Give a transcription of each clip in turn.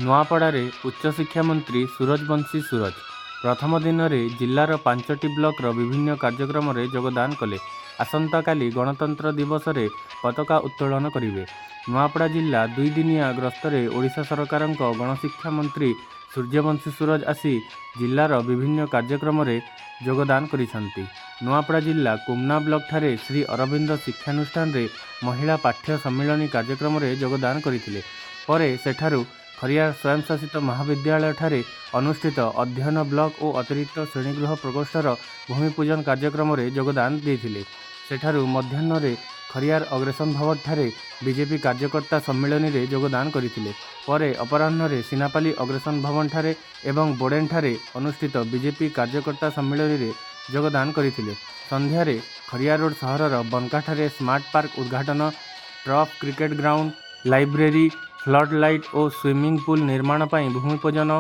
ନୂଆପଡ଼ାରେ ଉଚ୍ଚଶିକ୍ଷା ମନ୍ତ୍ରୀ ସୁରଜବଂଶୀ ସୁରଜ ପ୍ରଥମ ଦିନରେ ଜିଲ୍ଲାର 5ଟି ବ୍ଲକର ବିଭିନ୍ନ କାର୍ଯ୍ୟକ୍ରମରେ ଯୋଗଦାନ କଲେ। ଆସନ୍ତାକାଲି ଗଣତନ୍ତ୍ର ଦିବସରେ ପତାକା ଉତ୍ତୋଳନ କରିବେ। ନୂଆପଡ଼ା ଜିଲ୍ଲା 2 ଦିନିଆ ଗସ୍ତରେ ଓଡ଼ିଶା ସରକାରଙ୍କ ଗଣଶିକ୍ଷା ମନ୍ତ୍ରୀ ସୂର୍ଯ୍ୟବଂଶୀ ସୁରଜ ଆସି ଜିଲ୍ଲାର ବିଭିନ୍ନ କାର୍ଯ୍ୟକ୍ରମରେ ଯୋଗଦାନ କରିଛନ୍ତି। ନୂଆପଡ଼ା ଜିଲ୍ଲା କୁମନା ବ୍ଲକଠାରେ ଶ୍ରୀ ଅରବିନ୍ଦ ଶିକ୍ଷାନୁଷ୍ଠାନରେ ମହିଳା ପାଠ୍ୟ ସମ୍ମିଳନୀ କାର୍ଯ୍ୟକ୍ରମରେ ଯୋଗଦାନ କରିଥିଲେ। ପରେ ସେଠାରୁ ଖରିଆର ସ୍ୱୟଂଶାସିତ ମହାବିଦ୍ୟାଳୟଠାରେ ଅନୁଷ୍ଠିତ ଅଧ୍ୟୟନ ବ୍ଲକ ଓ ଅତିରିକ୍ତ ଶ୍ରେଣୀଗୃହ ପ୍ରକୋଷ୍ଠର ଭୂମି ପୂଜନ କାର୍ଯ୍ୟକ୍ରମରେ ଯୋଗଦାନ ଦେଇଥିଲେ। ସେଠାରୁ ମଧ୍ୟାହ୍ନରେ ଖରିଆର ଅଗ୍ରେସନ ଭବନଠାରେ ବିଜେପି କାର୍ଯ୍ୟକର୍ତ୍ତା ସମ୍ମିଳନୀରେ ଯୋଗଦାନ କରିଥିଲେ। ପରେ ଅପରାହ୍ନରେ ସିନାପାଲି ଅଗ୍ରେସନ ଭବନଠାରେ ଏବଂ ବୋଡ଼େନଠାରେ ଅନୁଷ୍ଠିତ ବିଜେପି କାର୍ଯ୍ୟକର୍ତ୍ତା ସମ୍ମିଳନୀରେ ଯୋଗଦାନ କରିଥିଲେ। ସନ୍ଧ୍ୟାରେ ଖରିଆର ରୋଡ଼ ସହରର ବନକାଠାରେ ସ୍ମାର୍ଟ ପାର୍କ ଉଦ୍ଘାଟନ, turf cricket ground, library, flood light ଓ ସୁଇମିଂ ପୁଲ୍ ନିର୍ମାଣ ପାଇଁ ଭୂମି ପୂଜନ,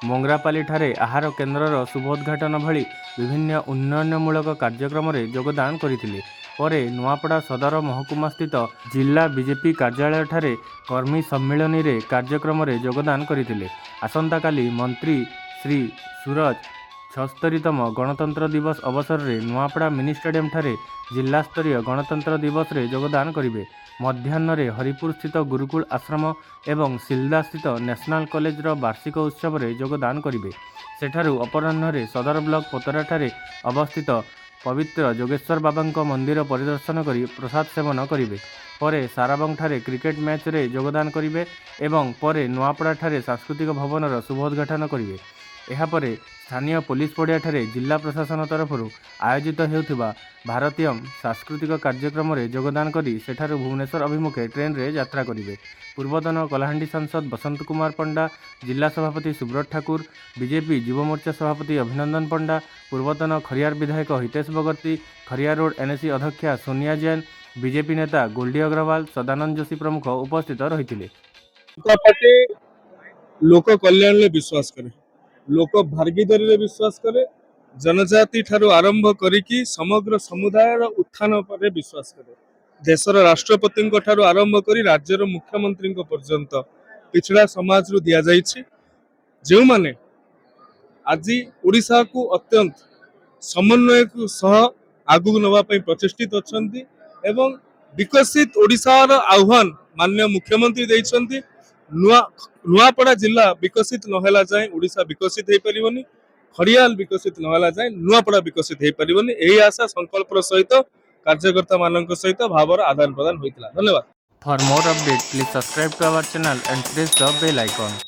ମୋଙ୍ଗରାପାଲିଠାରେ ଆହାର କେନ୍ଦ୍ରର ଶୁଭୋଦ୍ଘାଟନ ଭଳି ବିଭିନ୍ନ ଉନ୍ନୟନମୂଳକ କାର୍ଯ୍ୟକ୍ରମରେ ଯୋଗଦାନ କରିଥିଲେ। ପରେ ନୂଆପଡ଼ା ସଦର ମହକୁମାସ୍ଥିତ ଜିଲ୍ଲା ବିଜେପି କାର୍ଯ୍ୟାଳୟଠାରେ କର୍ମୀ ସମ୍ମିଳନୀରେ କାର୍ଯ୍ୟକ୍ରମରେ ଯୋଗଦାନ କରିଥିଲେ। ଆସନ୍ତାକାଲି ମନ୍ତ୍ରୀ ଶ୍ରୀ ସୁରଜ 76ତମ ଗଣତନ୍ତ୍ର ଦିବସ ଅବସରରେ ନୂଆପଡ଼ା ମିନି ଷ୍ଟାଡିୟମଠାରେ ଜିଲ୍ଲାସ୍ତରୀୟ ଗଣତନ୍ତ୍ର ଦିବସରେ ଯୋଗଦାନ କରିବେ। ମଧ୍ୟାହ୍ନରେ ହରିପୁର ସ୍ଥିତ ଗୁରୁକୁଳ ଆଶ୍ରମ ଏବଂ ସିଲଦା ସ୍ଥିତ ନ୍ୟାସନାଲ କଲେଜର ବାର୍ଷିକ ଉତ୍ସବରେ ଯୋଗଦାନ କରିବେ। ସେଠାରୁ ଅପରାହ୍ନରେ ସଦର ବ୍ଲକ ପତରାଠାରେ ଅବସ୍ଥିତ ପବିତ୍ର ଯୋଗେଶ୍ୱର ବାବାଙ୍କ ମନ୍ଦିର ପରିଦର୍ଶନ କରି ପ୍ରସାଦ ସେବନ କରିବେ। ପରେ ସାରାବଙ୍ଗଠାରେ କ୍ରିକେଟ ମ୍ୟାଚରେ ଯୋଗଦାନ କରିବେ ଏବଂ ପରେ ନୂଆପଡ଼ାଠାରେ ସାଂସ୍କୃତିକ ଭବନର ଶୁଭୋଦ୍ଘାଟନ କରିବେ। ଏହାପରେ ସ୍ଥାନୀୟ ପୋଲିସ ପଡ଼ିଆଠାରେ ଜିଲ୍ଲା ପ୍ରଶାସନ ତରଫରୁ ଆୟୋଜିତ ହେଉଥିବା ଭାରତୀୟମ ସାଂସ୍କୃତିକ କାର୍ଯ୍ୟକ୍ରମରେ ଯୋଗଦାନ କରି ସେଠାରୁ ଭୁବନେଶ୍ୱର ଅଭିମୁଖେ ଟ୍ରେନରେ ଯାତ୍ରା କରିବେ। ପୂର୍ବତନ କଳାହାଣ୍ଡି ସାଂସଦ ବସନ୍ତ କୁମାର ପଣ୍ଡା, ଜିଲ୍ଲା ସଭାପତି ସୁବ୍ରତ ଠାକୁର, ବିଜେପି ଯୁବ ମୋର୍ଚ୍ଚା ସଭାପତି ଅଭିନନ୍ଦନ ପଣ୍ଡା, ପୂର୍ବତନ ଖରିଆର ବିଧାୟକ ହିତେଶ ବଗର୍ତ୍ତୀ, ଖରିଆର ରୋଡ଼ ଏନ୍ଏସି ଅଧ୍ୟକ୍ଷା ସୋନିଆ ଜୈନ, ବିଜେପି ନେତା ଗୋଲ୍ଡି ଅଗ୍ରୱାଲ, ସଦାନନ୍ଦ ଯୋଶୀ ପ୍ରମୁଖ ଉପସ୍ଥିତ ରହିଥିଲେ। लोक कल्याण में विश्वास करे, लोक भागीदारी में विश्वास करे, जनजाति ठारू आरंभ करिकी समग्र समुदाय उत्थान पर विश्वास करे। देशर राष्ट्रपति ठारू आरंभ करी राज्यर मुख्यमंत्री पर्यंत पिछड़ा समाज रु दिया जाइछि। जो माने आज ओडिशा को अत्यंत समन्वय सह आगु नवा प्रचेष्टित अछंती एवं विकसित ओडिशार आह्वान माननीय मुख्यमंत्री देइछंती। नुआपड़ा जिला विकसित नहला जाए ओडिशा विकसित हो पारिबनी, खरियाल विकसित नहला जाए नुआपड़ा विकसित हो पारिबनी। एही आशा संकल्प सहित कार्यकर्ता मानक सहित भावर आदान प्रदान होइतला। धन्यवाद। For more updates, please subscribe to our channel and press the bell icon.